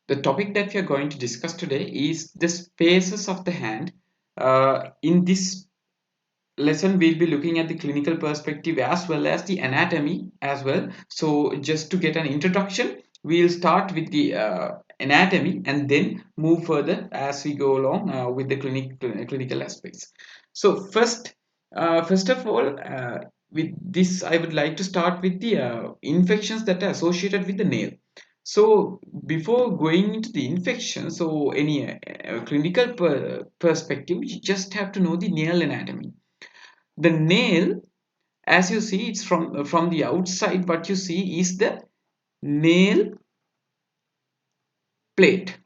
The topic that we are going to discuss today is the spaces of the hand. In this lesson, we'll be looking at the clinical perspective as well as the anatomy as well. So just to get an introduction, we'll start with the anatomy and then move further as we go along with the clinical aspects. So first of all, with this I would like to start with the infections that are associated with the nail. So before going into the infection, so any clinical perspective, you just have to know the nail anatomy. The nail, as you see, it's from the outside. What you see is the nail plate.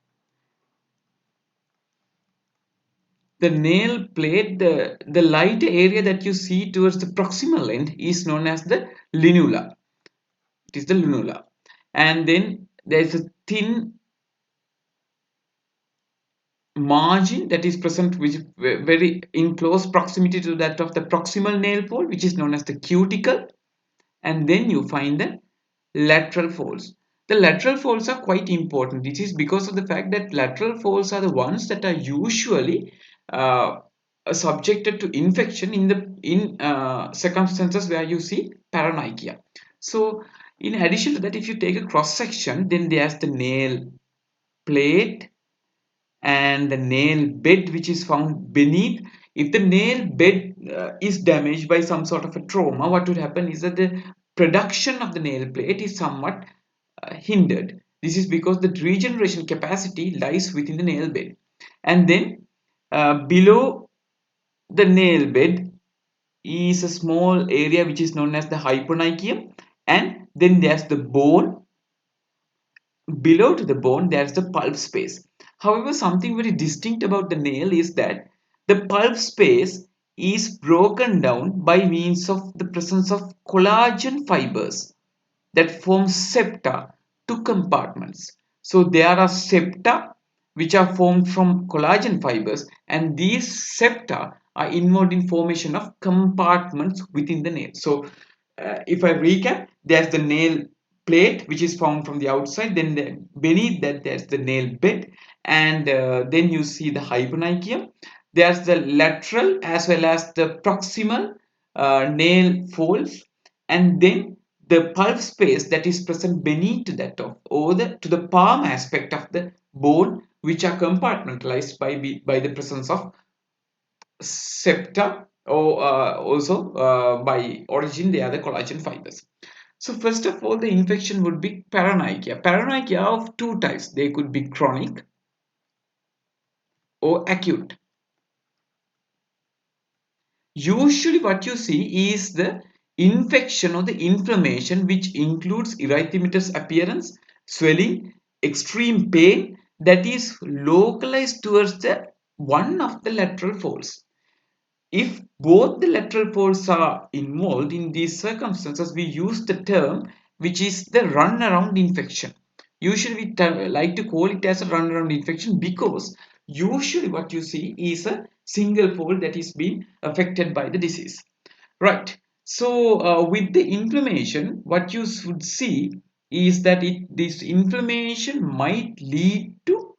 The nail plate, the light area that you see towards the proximal end is known as the lunula. It is the lunula, and then there's a thin margin that is present, which is very in close proximity to that of the proximal nail fold, which is known as the cuticle. And then you find the lateral folds. The lateral folds are quite important. This is because of the fact that lateral folds are the ones that are usually subjected to infection in circumstances where you see paronychia. So in addition to that, if you take a cross section, then there's the nail plate and the nail bed which is found beneath. If the nail bed is damaged by some sort of a trauma, what would happen is that the production of the nail plate is somewhat hindered. This is because the regeneration capacity lies within the nail bed. And then below the nail bed is a small area which is known as the hyponychium, and then there's the bone. Below to the bone, there's the pulp space. However, something very distinct about the nail is that the pulp space is broken down by means of the presence of collagen fibers that form septa to compartments. So there are septa which are formed from collagen fibers, and these septa are involved in formation of compartments within the nail. So if I recap, there's the nail plate which is found from the outside, then beneath that there's the nail bed, and then you see the hyponychium. There's the lateral as well as the proximal nail folds, and then the pulp space that is present beneath that of or to the palm aspect of the bone, which are compartmentalized by the presence of septa, or also by origin they are the collagen fibers. So first of all, the infection would be paronychia. Paronychia of two types. They could be chronic or acute. Usually what you see is the infection or the inflammation, which includes erythematous appearance, swelling, extreme pain that is localized towards the one of the lateral folds. If both the lateral folds are involved in these circumstances, we use the term which is the runaround infection. Usually we like to call it as a runaround infection because usually what you see is a single fold that is being affected by the disease. Right. So with the inflammation, what you should see is that this inflammation might lead to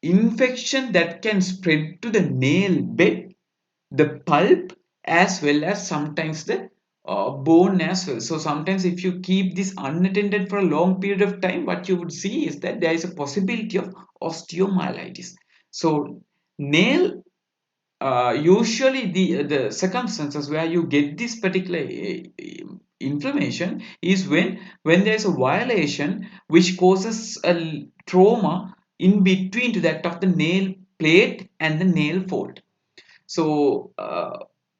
infection that can spread to the nail bed, the pulp, as well as sometimes the bone as well. So sometimes if you keep this unattended for a long period of time, what you would see is that there is a possibility of osteomyelitis. So nail, usually the circumstances where you get this particular inflammation is when there is a violation which causes a trauma in between to that of the nail plate and the nail fold. So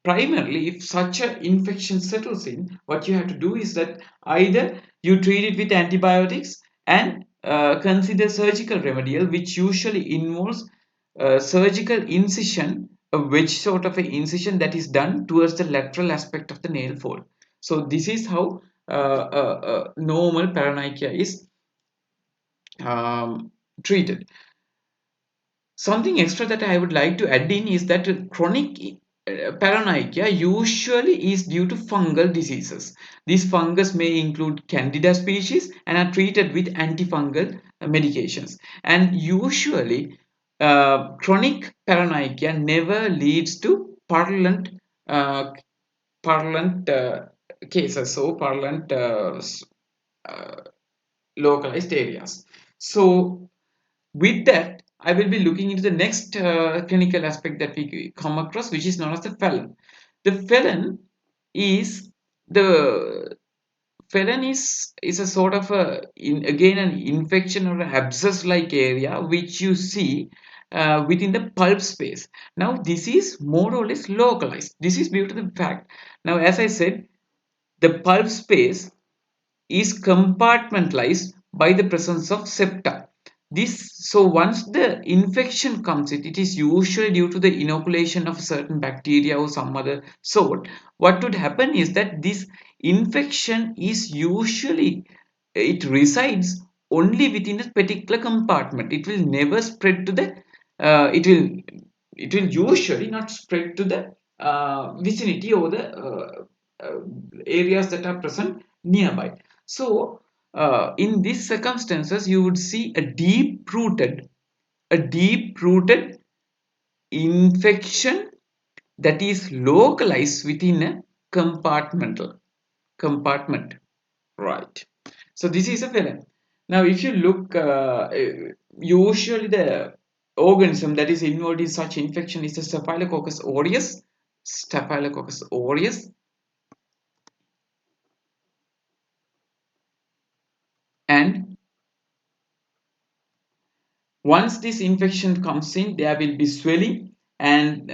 primarily, if such an infection settles in, what you have to do is that either you treat it with antibiotics and consider surgical remedial, which usually involves surgical incision, which sort of an incision that is done towards the lateral aspect of the nail fold. So this is how normal paronychia is treated. Something extra that I would like to add in is that chronic paronychia usually is due to fungal diseases. These fungus may include Candida species and are treated with antifungal medications. And usually, chronic paronychia never leads to uh, purulent cases, so purulent uh, localized areas. So with that, I will be looking into the next clinical aspect that we come across, which is known as the felon. The felon is the felon is a sort of again an infection or an abscess like area which you see within the pulp space. Now this is more or less localized. This is due to the fact, now as I said, the pulp space is compartmentalized by the presence of septa. This, so once the infection comes in, it is usually due to the inoculation of a certain bacteria or some other sort. What would happen is that this infection is usually, it resides only within a particular compartment. It will never spread to the it will usually not spread to the vicinity or the uh, areas that are present nearby. So, in these circumstances, you would see a deep-rooted infection that is localized within a compartment, right? So this is a felon. Now, if you look, usually the organism that is involved in such infection is the Staphylococcus aureus, and once this infection comes in, there will be swelling, and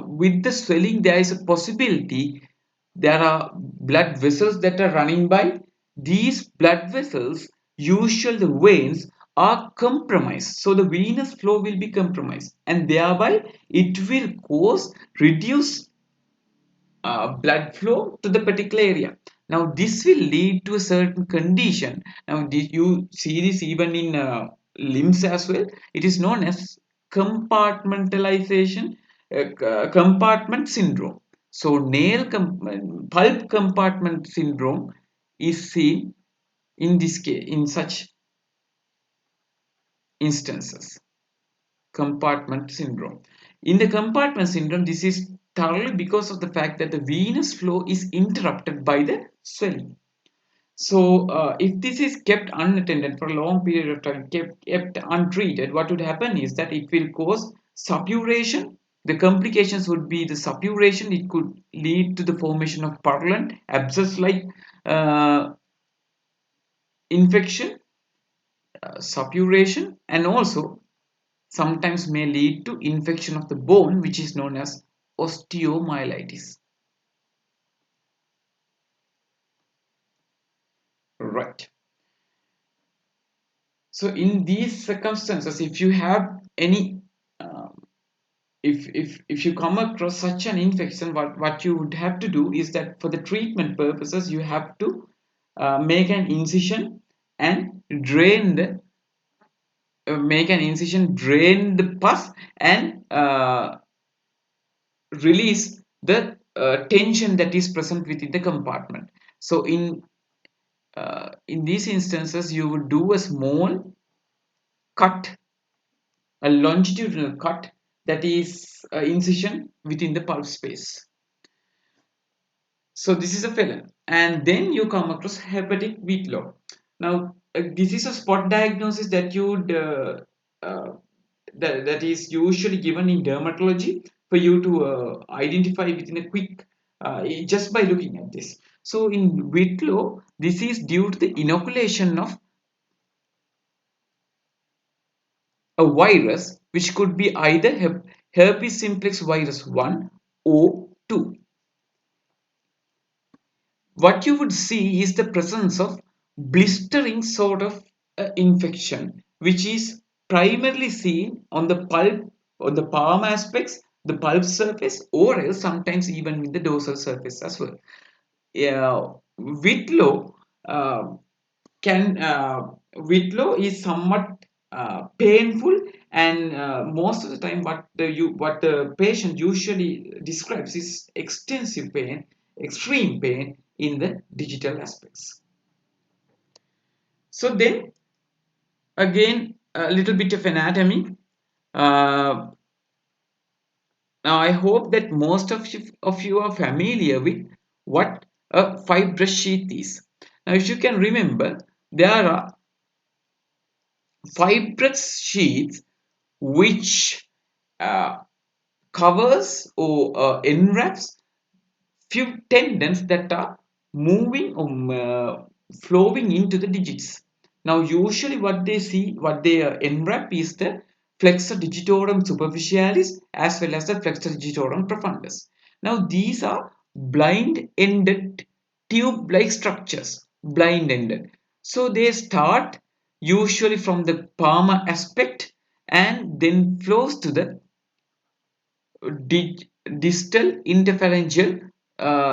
with the swelling there is a possibility there are blood vessels that are running by. These blood vessels, usually the veins, are compromised, so the venous flow will be compromised, and thereby it will cause reduced blood flow to the particular area. Now, this will lead to a certain condition. Now, you see this even in limbs as well. It is known as compartmentalization, compartment syndrome. So, pulp compartment syndrome is seen in this case, in such instances. Compartment syndrome. In the compartment syndrome, this is thoroughly because of the fact that the venous flow is interrupted by the swelling. So, if this is kept unattended for a long period of time, kept untreated, what would happen is that it will cause suppuration. The complications would be the suppuration. It could lead to the formation of purulent abscess-like uh, infection, suppuration, and also sometimes may lead to infection of the bone, which is known as osteomyelitis. Right. So in these circumstances, if you have any if you come across such an infection, what you would have to do is that for the treatment purposes you have to make an incision and drain the pus, and release the tension that is present within the compartment. So in these instances you would do a small cut, a longitudinal cut, that is incision within the pulp space. So this is a felon, and then you come across hepatic Whitlow. Now this is a spot diagnosis that you would uh, that is usually given in dermatology for you to identify within a quick just by looking at this. So in Whitlow, this is due to the inoculation of a virus which could be either herpes simplex virus 1 or 2. What you would see is the presence of blistering sort of infection, which is primarily seen on the pulp, on the palm aspects, the pulp surface, or else sometimes even in the dorsal surface as well. Whitlow uh, can Whitlow is somewhat painful, and most of the time what the patient usually describes is extensive pain, extreme pain in the digital aspects. So then again a little bit of anatomy. uh, Now I hope that most of you are familiar with what a fibrous sheath is. Now if you can remember, there are fibrous sheaths which uh, covers or enwraps few tendons that are moving or flowing into the digits. Now, usually, what they enwrap is the flexor digitorum superficialis as well as the flexor digitorum profundus. Now, these are blind-ended tube-like structures, blind-ended. So they start usually from the palmar aspect and then flows to the distal interphalangeal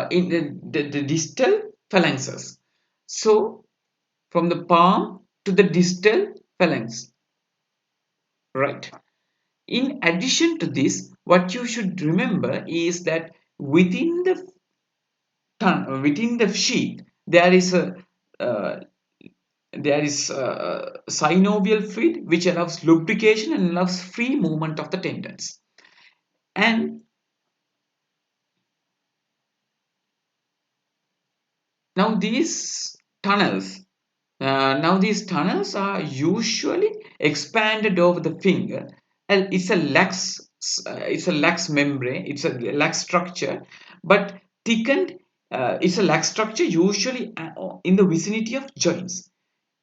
in the distal phalanxes. So from the palm to the distal phalanx, right? In addition to this, what you should remember is that within the sheath uh, there is a synovial fluid which allows lubrication and allows free movement of the tendons. And now tunnels these tunnels are usually expanded over the finger, and it's a lax membrane, it's a lax structure, but thickened. It's a lax structure usually in the vicinity of joints.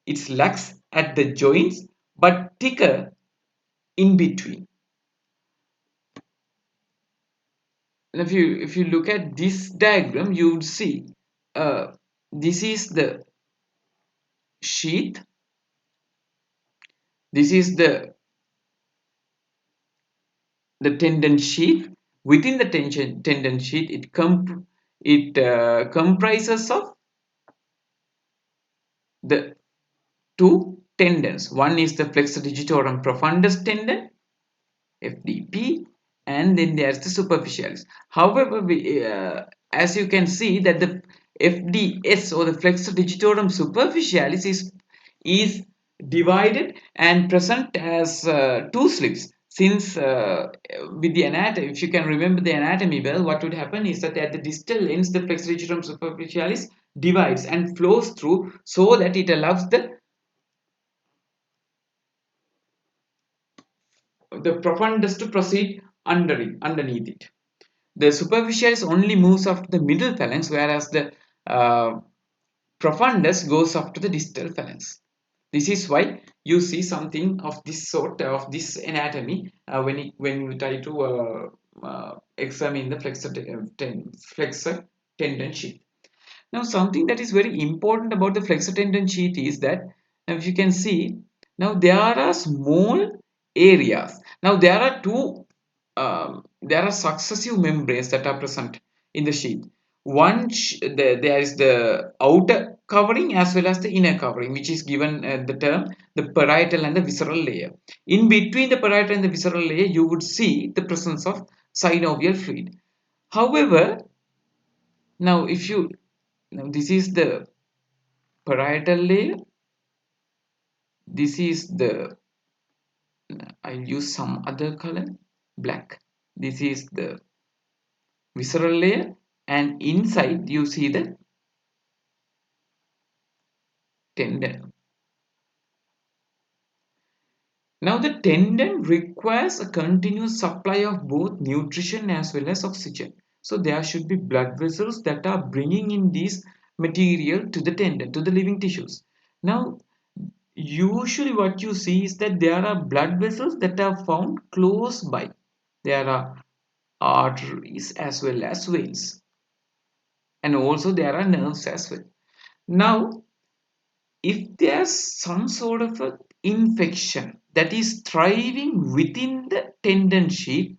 It's lax at the joints but thicker in between. And if you look at this diagram, you would see uh, this is the sheath, this is the tendon sheath. Within the tendon sheath, it comprises of the two tendons. One is the flexor digitorum profundus tendon, FDP, and then there's the superficialis. However, as you can see that the FDS or the flexor digitorum superficialis is divided and present as two slips. Since with the anatomy, if you can remember the anatomy well, what would happen is that at the distal ends, the flexor digitorum superficialis divides and flows through so that it allows the profundus to proceed underneath it. The superficialis only moves after the middle phalanx, whereas the uh, profundus goes after the distal phalanx. This is why you see something of this sort of this anatomy when you try to examine the flexor tendon sheath. Now, something that is very important about the flexor tendon sheath is that now if you can see, now there are small areas. Now there are successive membranes that are present in the sheath. There is the outer covering as well as the inner covering, which is given the term the parietal and the visceral layer. In between the parietal and the visceral layer, you would see the presence of synovial fluid. However, now if you now this is the parietal layer, this is the I'll use some other color, black. This is the visceral layer, and inside you see the tendon. Now the tendon requires a continuous supply of both nutrition as well as oxygen. So there should be blood vessels that are bringing in this material to the tendon, to the living tissues. Now usually what you see is that there are blood vessels that are found close by. There are arteries as well as veins, and also there are nerves as well. Now if there's some sort of a infection that is thriving within the tendon sheath,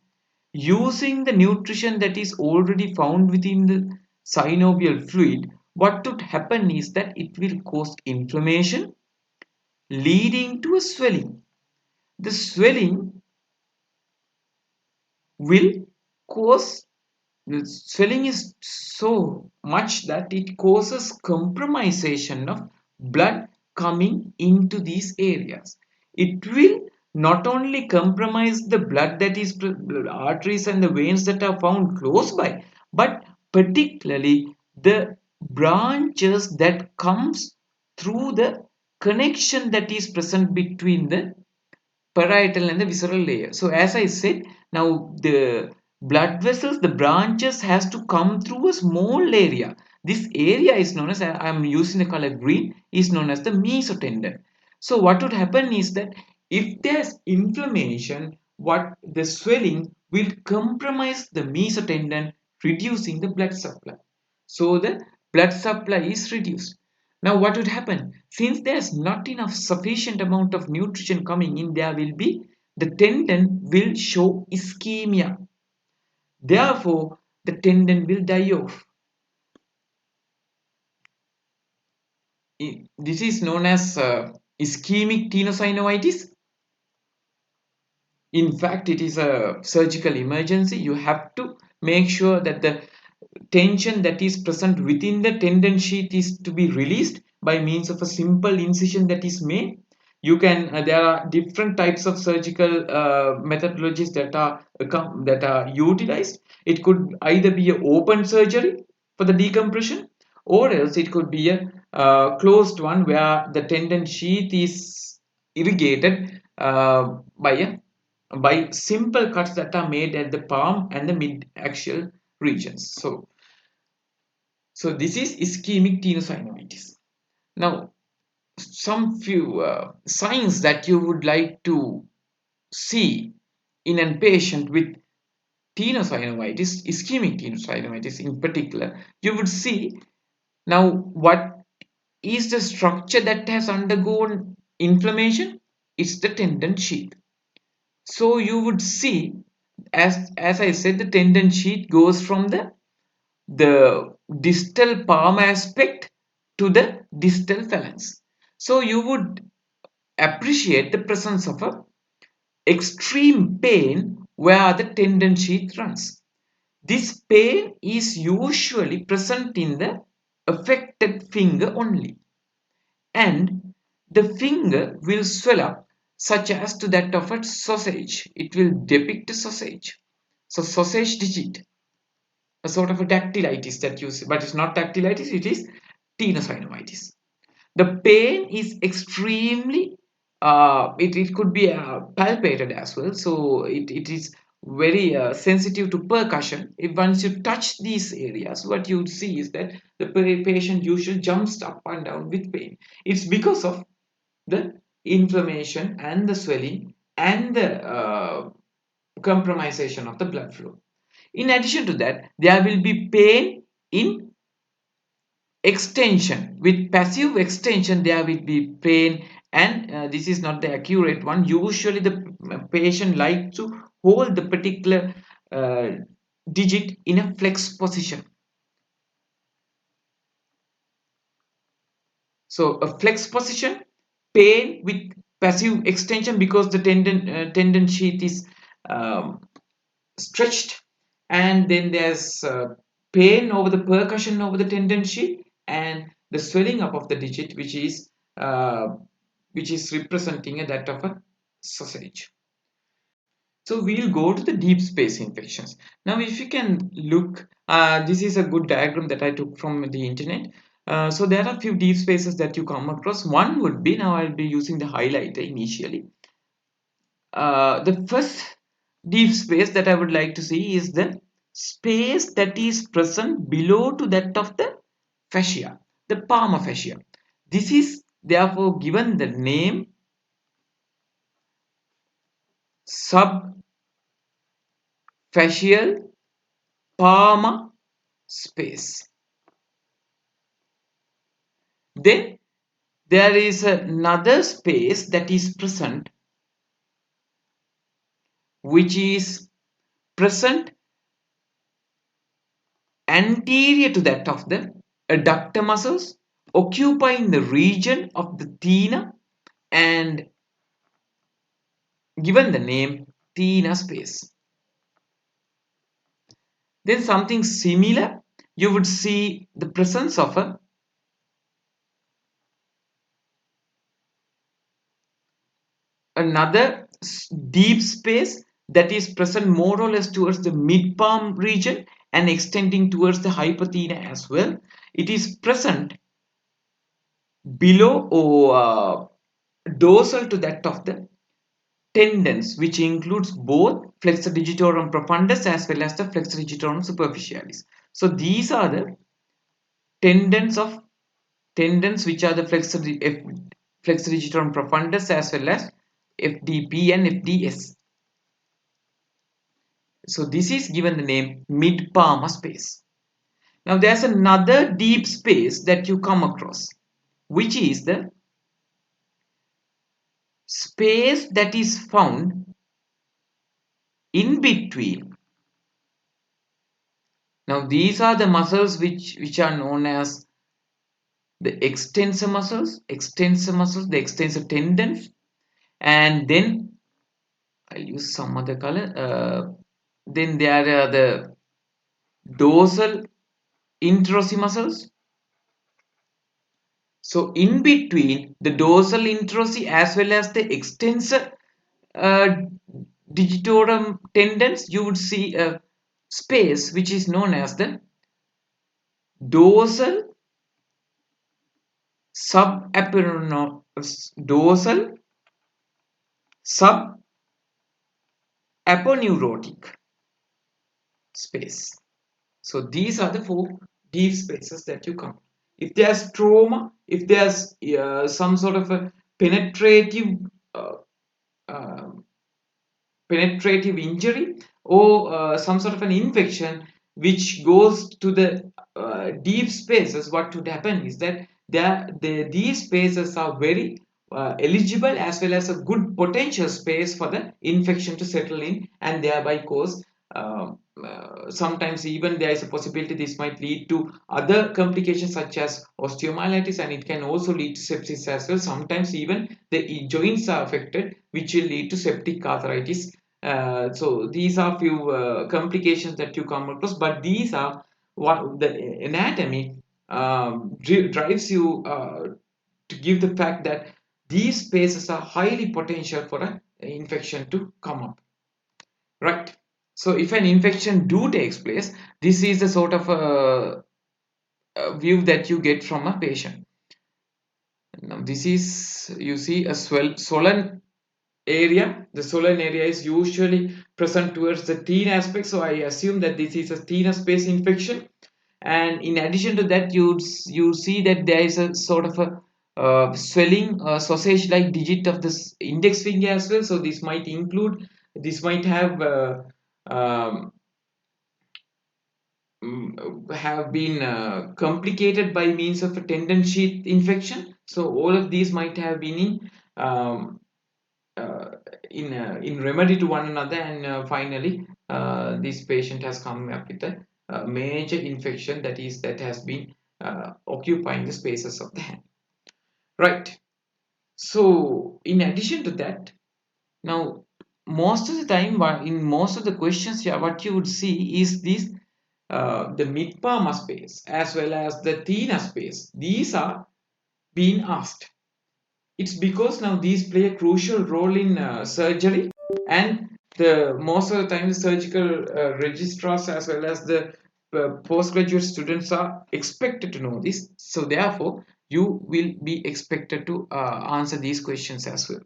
using the nutrition that is already found within the synovial fluid, what would happen is that it will cause inflammation leading to a swelling. the swelling will cause the swelling is so much that it causes compromisation of blood coming into these areas. It will not only compromise the blood that is arteries and the veins that are found close by, but particularly the branches that comes through the connection that is present between the parietal and the visceral layer. So as I said, now the blood vessels, the branches has to come through a small area. This area is known as, I am using the color green, is known as the mesotendon. So what would happen is that if there's inflammation, what the swelling will compromise the mesotendon, reducing the blood supply. So the blood supply is reduced. Now what would happen? Since there's not enough sufficient amount of nutrition coming in, there will be the tendon will show ischemia. Therefore, the tendon will die off. This is known as ischemic tenosynovitis. In fact, it is a surgical emergency. You have to make sure that the tension that is present within the tendon sheath is to be released by means of a simple incision that is made. You can there are different types of surgical methodologies that are utilized. It could either be an open surgery for the decompression, or else it could be a closed one where the tendon sheath is irrigated by simple cuts that are made at the palm and the mid-axial regions. So this is ischemic tenosynovitis. Now, some few signs that you would like to see in a patient with tenosynovitis, ischemic tenosynovitis in particular, you would see now what is the structure that has undergone inflammation? It's the tendon sheath. So you would see, as I said, the tendon sheath goes from the distal palm aspect to the distal phalanx. So you would appreciate the presence of a extreme pain where the tendon sheath runs. This pain is usually present in the affected finger only, and the finger will swell up such as to that of a sausage. It will depict a sausage. So sausage digit, a sort of a dactylitis that you see, but it's not dactylitis, it is tenosynovitis. The pain is extremely, it could be palpated as well, so it is very sensitive to percussion. If once you touch these areas, what you see is that the patient usually jumps up and down with pain. It's because of the inflammation and the swelling and the compromisation of the blood flow. In addition to that, there will be pain in extension. With passive extension, there will be pain, and this is not the accurate one. Usually the patient likes to hold the particular uh, digit in a flex position. So a flex position, pain with passive extension because the tendon sheath is um, stretched, and then there's pain over the percussion over the tendon sheath, and the swelling up of the digit, uh, which is representing that of a sausage. So we'll go to the deep space infections. Now, if you can look, this is a good diagram that I took from the internet. So there are a few deep spaces that you come across. One would be, now I'll be using the highlighter initially. The first deep space that I would like to see is the space that is present below to that of the fascia, the palmar fascia. This is therefore given the name subfascial palmar space. Then there is another space that is present, which is present anterior to that of the adductor muscles, occupying the region of the tena and given the name Thea space. Then something similar, you would see the presence of another deep space that is present more or less towards the mid palm region and extending towards the hypothena as well. It is present below or dorsal to that of the tendons, which includes both flexor digitorum profundus as well as the flexor digitorum superficialis. So these are the tendons of tendons which are the flexor digitorum profundus as well as FDP and FDS. So this is given the name mid palmar space. Now there's another deep space that you come across, which is the space that is found in between. Now these are the muscles which are known as the extensor muscles, the extensor tendons, and then I'll use some other color. Then there are the dorsal interossei muscles. So in between the dorsal interossei as well as the extensor uh, digitorum tendons, you would see a space which is known as the dorsal dorsal subaponeurotic space. So these are the four deep spaces that you come. If there's trauma, if there's some sort of a penetrative uh, uh, penetrative injury or some sort of an infection which goes to the deep spaces, what would happen is that these spaces are very eligible as well as a good potential space for the infection to settle in and thereby cause sometimes even there is a possibility this might lead to other complications such as osteomyelitis, and it can also lead to sepsis as well. Sometimes even the joints are affected, which will lead to septic arthritis. So these are few complications that you come across, but these are what the anatomy drives you to give the fact that these spaces are highly potential for an infection to come up, right? So if an infection do takes place, this is the sort of a view that you get from a patient. Now this is, you see a swollen area. The swollen area is usually present towards the teen aspect, so I assume that this is a teen space infection. And in addition to that, you see that there is a sort of a swelling sausage like digit of this index finger as well. So this might um, have been complicated by means of a tendon sheath infection. So all of these might have been um, in remedy to one another, and finally this patient has come up with a major infection that has been occupying the spaces of the hand, right? So in addition to that, now most of the time in most of the questions, yeah, what you would see is this the mid palmar space as well as the thenar space. These are being asked. It's because now these play a crucial role in surgery, and the most of the time the surgical registrars as well as the postgraduate students are expected to know this. So therefore, you will be expected to answer these questions as well.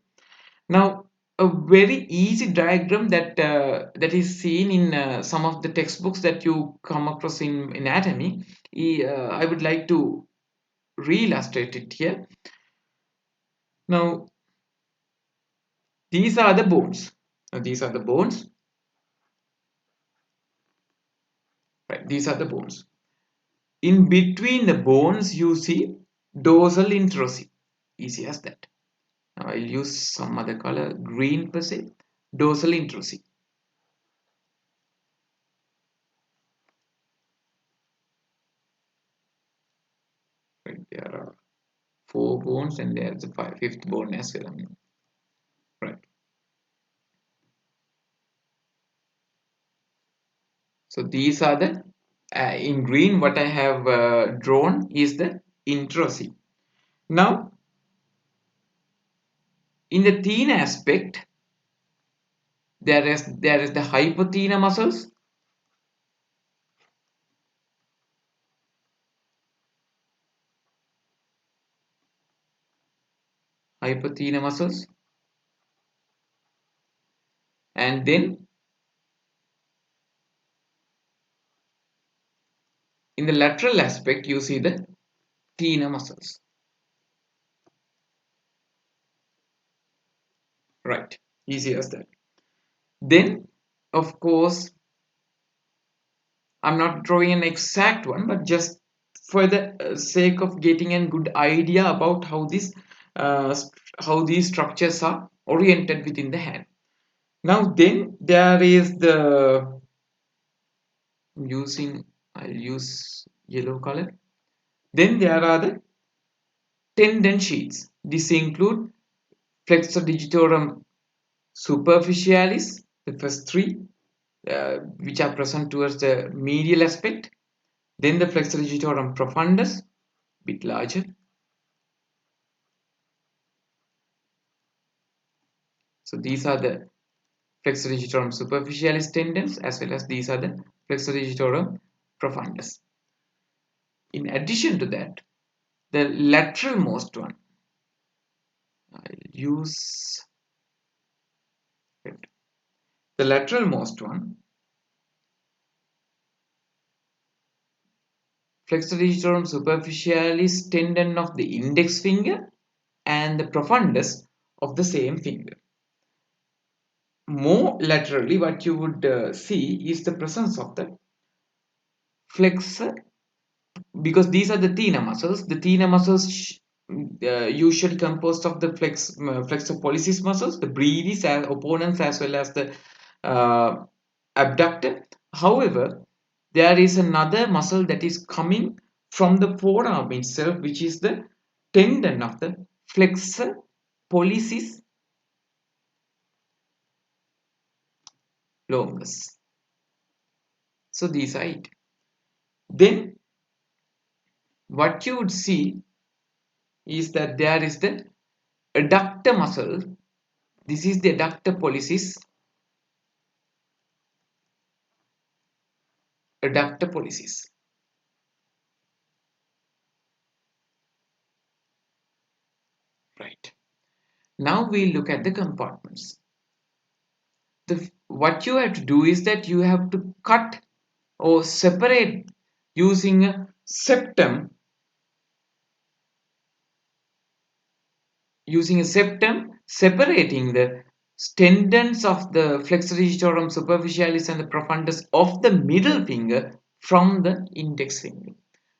Now, a very easy diagram that is seen in some of the textbooks that you come across in anatomy, I would like to re-illustrate it here. Now, these are the bones. Now, these are the bones. Right, these are the bones. In between the bones, you see dorsal interossei. Easy as that. Now, I'll use some other color, green per se. Dorsal interossei. Right, there are four bones and there's a fifth bone as well. I mean, right. So these are the in green what I have drawn is the introsi. Now in the thin aspect there is the hypothena muscles, hypothena muscles, and then in the lateral aspect you see the thenar muscles. Right, easy as that. Then of course I'm not drawing an exact one, but just for the sake of getting a good idea about uh, how these structures are oriented within the hand. Now then there is the using I'll use yellow color. Then there are the tendon sheets. This include flexor digitorum superficialis, the first three, which are present towards the medial aspect. Then the flexor digitorum profundus, bit larger. So these are the flexor digitorum superficialis tendons, as well as these are the flexor digitorum profundus. In addition to that, the lateral most one, I'll use the lateral most one, flexor digitorum superficialis tendon of the index finger and the profundus of the same finger. More laterally, what you would see is the presence of the flexor, because these are the thenar muscles. The thenar muscles usually composed of the flexor pollicis muscles, the brevis and opponents, as well as the uh, abductor. However, there is another muscle that is coming from the forearm itself, which is the tendon of the flexor pollicis longus. So these are it. Then what you would see is that there is the adductor muscle. This is the adductor pollicis. Adductor pollicis. Right. Now we look at the compartments. What you have to do is that you have to cut or separate using a septum, separating the tendons of the flexor digitorum superficialis and the profundus of the middle finger from the index finger.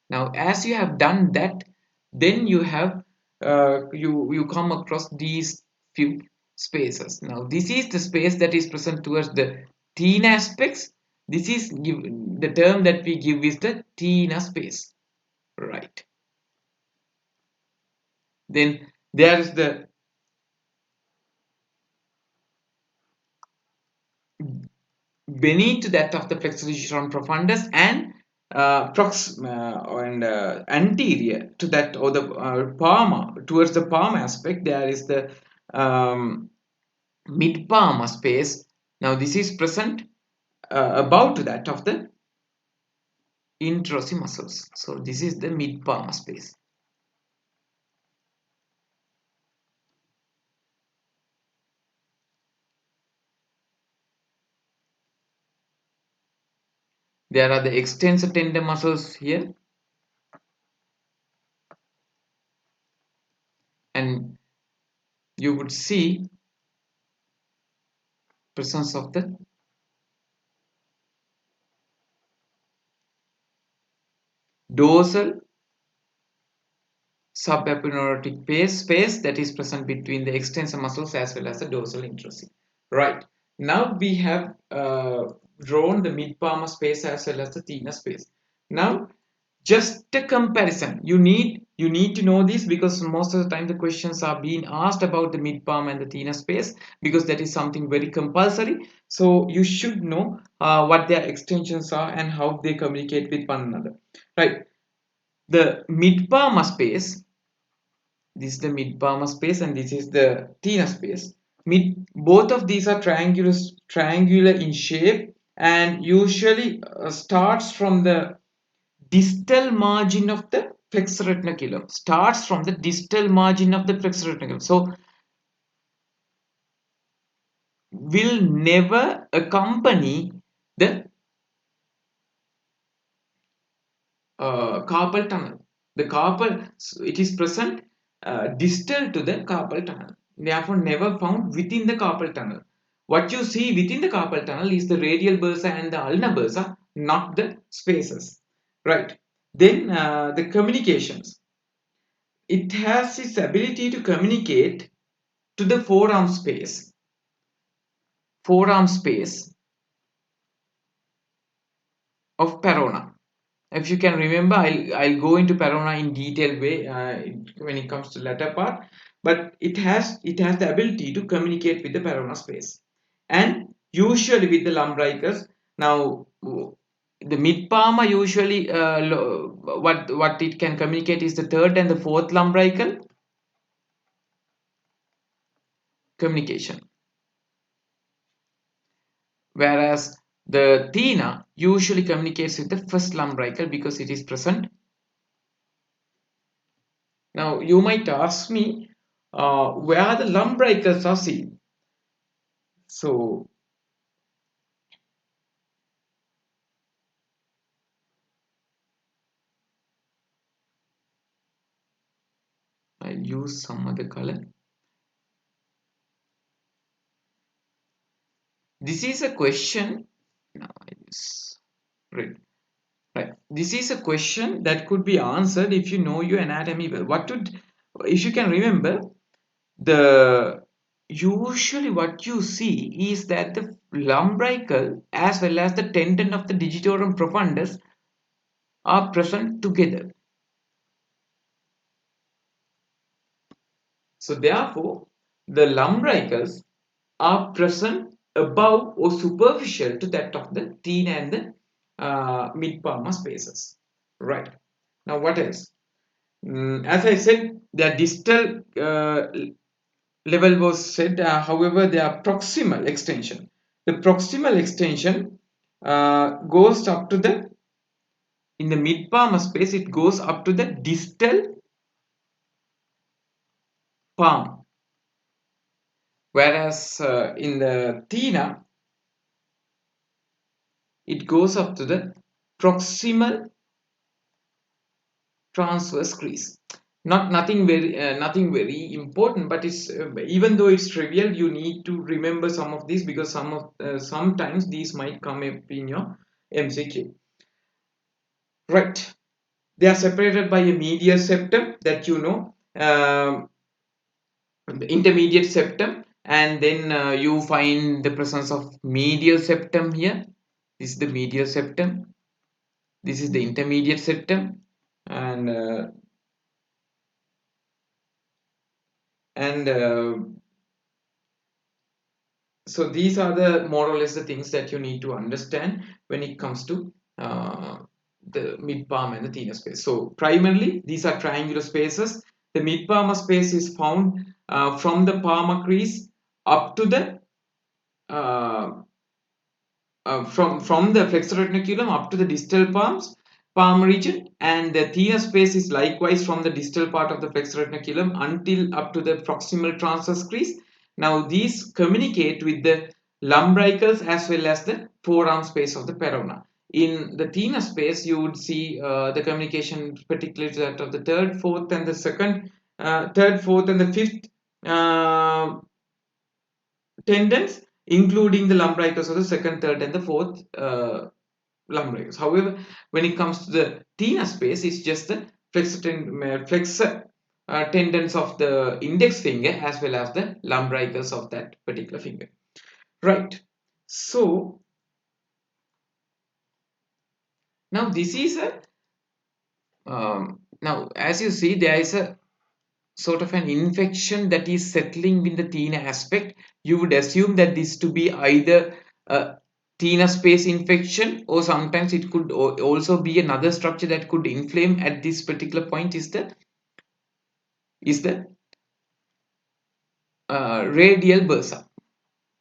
Now as you have done that, then you have you come across these few spaces. Now this is the space that is present towards the thenar aspects. This is the term that we give is the thenar space. Right. Then there is the beneath that of the flexor digitorum profundus and anterior to that, or the palm, towards the palm aspect, there is the mid palm space. Now this is present above to that of the introsi muscles. So this is the mid palm space. There are the extensor tendon muscles here, and you would see presence of the dorsal subaponeurotic space that is present between the extensor muscles as well as the dorsal introsi. Right. Now we have drawn the mid palmar space as well as the thenar space. Now just a comparison. You You need to know this because most of the time the questions are being asked about the mid palm and the thenar space, because that is something very compulsory. So you should know what their extensions are and how they communicate with one another, right? The mid palmar space, this is the mid palmar space and this is the thenar space. Both of these are triangular in shape and usually starts from the distal margin of the flexor retinaculum. Starts from the distal margin of the flexor retinaculum. So will never accompany the carpal tunnel. The carpal, it is present distal to the carpal tunnel. Therefore, never found within the carpal tunnel. What you see within the carpal tunnel is the radial bursa and the ulnar bursa, not the spaces. Right. Then the communications. It has its ability to communicate to the forearm space of Parona. If you can remember, I'll go into Parona in detailed way when it comes to latter part, but it has the ability to communicate with the Parona space, and usually with the lumbricus. Now the mid palmar usually what it can communicate is the third and the fourth lumbrical communication, whereas the thenar usually communicates with the first lumbrical because it is present. Now you might ask me where the lumbricals are seen. So I'll use some other color. This is a question. Now I use red. Right. This is a question that could be answered if you know your anatomy well. If you can remember, the usually what you see is that the lumbrical as well as the tendon of the digitorum profundus are present together. So therefore, the lumbricals are present above or superficial to that of the thenar and the mid palmar spaces. Right. Now what else? As I said, the distal level was said, however, they are proximal extension. The proximal extension goes up to the, in the mid palmar space, it goes up to the distal palm. Whereas in the thenar, it goes up to the proximal transverse crease. Nothing very important, but it's even though it's trivial, you need to remember some of these because sometimes these might come up in your MCQ. Right, they are separated by a medial septum that you know, intermediate septum, and then you find the presence of medial septum here. This is the medial septum, this is the intermediate septum, and and so these are the more or less the things that you need to understand when it comes to the mid palm and the thenar space. So primarily these are triangular spaces. The mid palmar space is found from the palmar crease up to the from the flexor retinaculum up to the distal palm region, and the thenar space is likewise from the distal part of the flexor retinaculum until up to the proximal transverse crease. Now these communicate with the lumbricals as well as the forearm space of the Parona. In the thenar space, you would see the communication, particularly that of the third, fourth, and the fifth uh, tendons, including the lumbricals of the second, third, and the fourth lumbricals. However, when it comes to the thenar space, it's just the flexor tendons of the index finger as well as the lumbricals of that particular finger. Right. So now this is a now as you see, there is a sort of an infection that is settling in the thenar aspect. You would assume that this to be either a thenar space infection, or sometimes it could also be another structure that could inflame at this particular point. Is the radial bursa.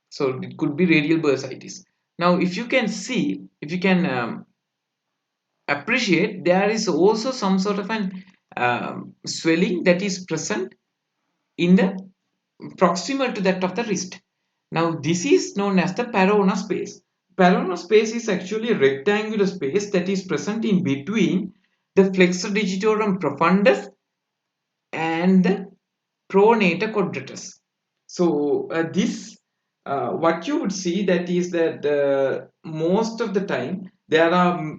So it could be radial bursitis. Now if you can see, if you can appreciate, there is also some sort of an swelling that is present in the proximal to that of the wrist. Now this is known as the Parona space. Parona space is actually a rectangular space that is present in between the flexor digitorum profundus and the pronator quadratus. So this what you would see that is that most of the time there are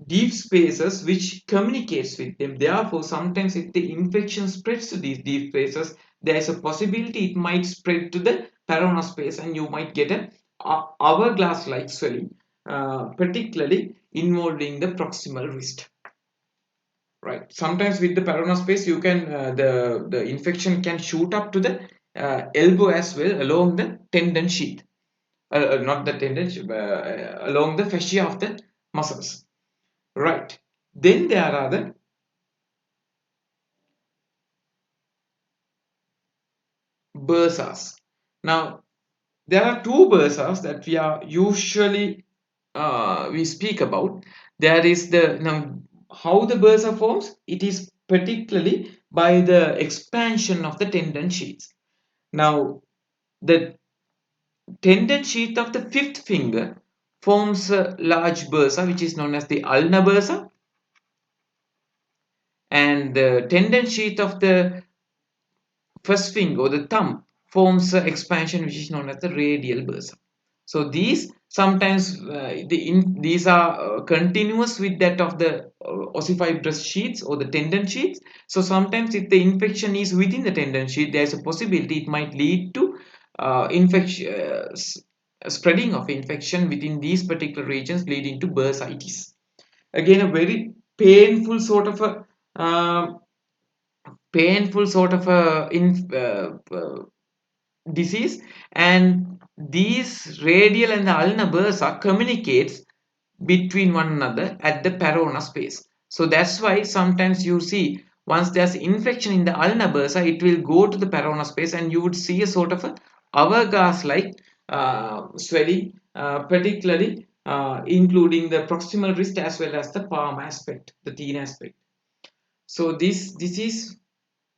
deep spaces which communicates with them. Therefore, sometimes if the infection spreads to these deep spaces, there is a possibility it might spread to the Parona space, and you might get a hourglass-like swelling, particularly involving the proximal wrist. Right. Sometimes with the Parona space, you can the infection can shoot up to the elbow as well, along the tendon sheath. Not the tendon, along the fascia of the muscles. Right. Then there are the bursas. Now there are two bursas that we are usually we speak about. There is the now how the bursa forms. It is particularly by the expansion of the tendon sheaths. Now the tendon sheath of the fifth finger forms a large bursa which is known as the ulnar bursa, and the tendon sheath of the first finger or the thumb forms an expansion which is known as the radial bursa. So these sometimes these are continuous with that of the ossifibrous sheaths or the tendon sheaths. So sometimes if the infection is within the tendon sheath, there is a possibility it might lead to infection, spreading of infection within these particular regions, leading to bursitis. Again, a very painful sort of a disease, and these radial and the ulnar bursa communicates between one another at the Parona space. So that's why sometimes you see once there's infection in the ulnar bursa, it will go to the Parona space, and you would see a sort of a hourglass like swelling, particularly including the proximal wrist as well as the palm aspect, the thenar aspect. So this is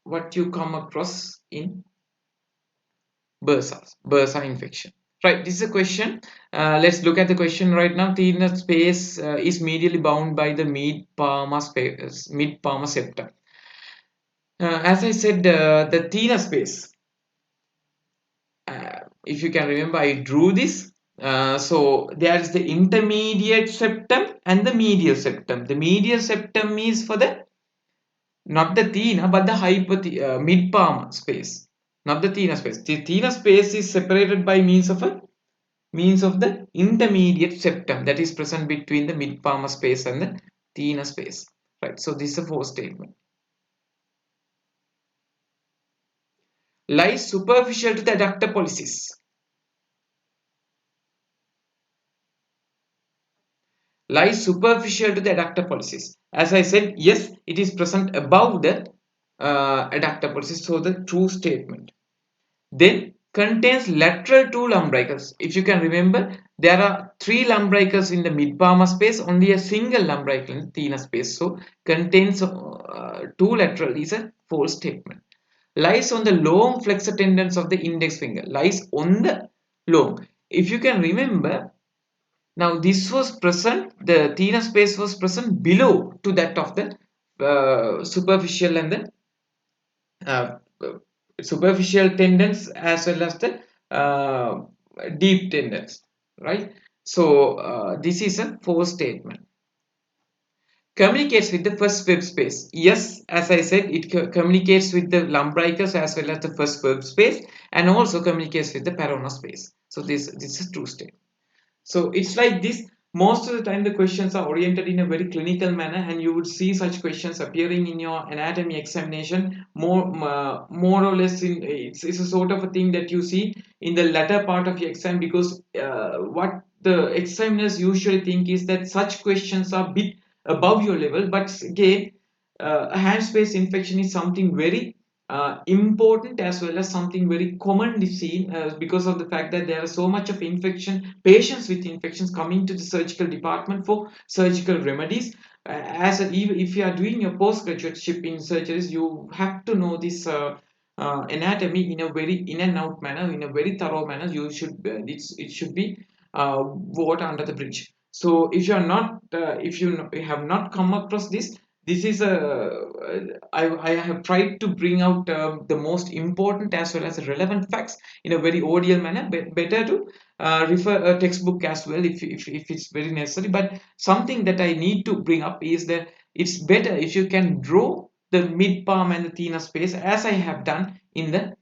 what you come across in bursa infection. Right, this is a question. Let's look at the question right now. Thenar space is medially bound by the mid-palmar septum. As I said, the thenar space, if you can remember, I drew this. So there is the intermediate septum and the medial septum. The medial septum is for the not the thenar but the mid-palmar space, not the thenar space. The thenar space is separated by means of the intermediate septum that is present between the mid-palmar space and the thenar space. Right. So this is a fourth statement. Lies superficial to the adductor pollicis. Lies superficial to the adductor pollicis. As I said, yes, it is present above the adductor pollicis. So the true statement. Then contains lateral two lumbricals. If you can remember, there are three lumbricals in the mid-palmar space, only a single lumbrical in the thenar space. So contains two lateral is a false statement. Lies on the long flexor tendons of the index finger. Lies on the long. If you can remember, now this was present, the thenar space was present below to that of the superficial and the uh, superficial tendons as well as the deep tendons, right? So this is a false statement. Communicates with the first web space. Yes, as I said, it communicates with the lumbricus as well as the first web space, and also communicates with the Parona space. So this is a true statement. So it's like this. most of the time the questions are oriented in a very clinical manner, and you would see such questions appearing in your anatomy examination more or less in it's a sort of a thing that you see in the latter part of your exam, because what the examiners usually think is that such questions are bit above your level. But again, a hand space infection is something very important, as well as something very commonly seen, because of the fact that there are so much of patients with infections coming to the surgical department for surgical remedies. Even if you are doing your postgraduateship in surgeries, you have to know this anatomy in a very in and out manner, in a very thorough manner. It should be water under the bridge. So if you are not if you have not come across this, this is I have tried to bring out the most important as well as relevant facts in a very audial manner. Better to refer a textbook as well, if it's very necessary. But something that I need to bring up is that it's better if you can draw the mid palm and the thenar space, as I have done in the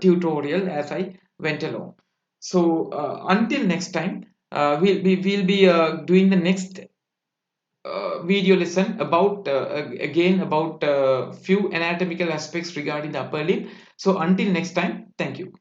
tutorial as I went along. So until next time, we'll be doing the next video lesson about again about few anatomical aspects regarding the upper limb. So until next time, thank you.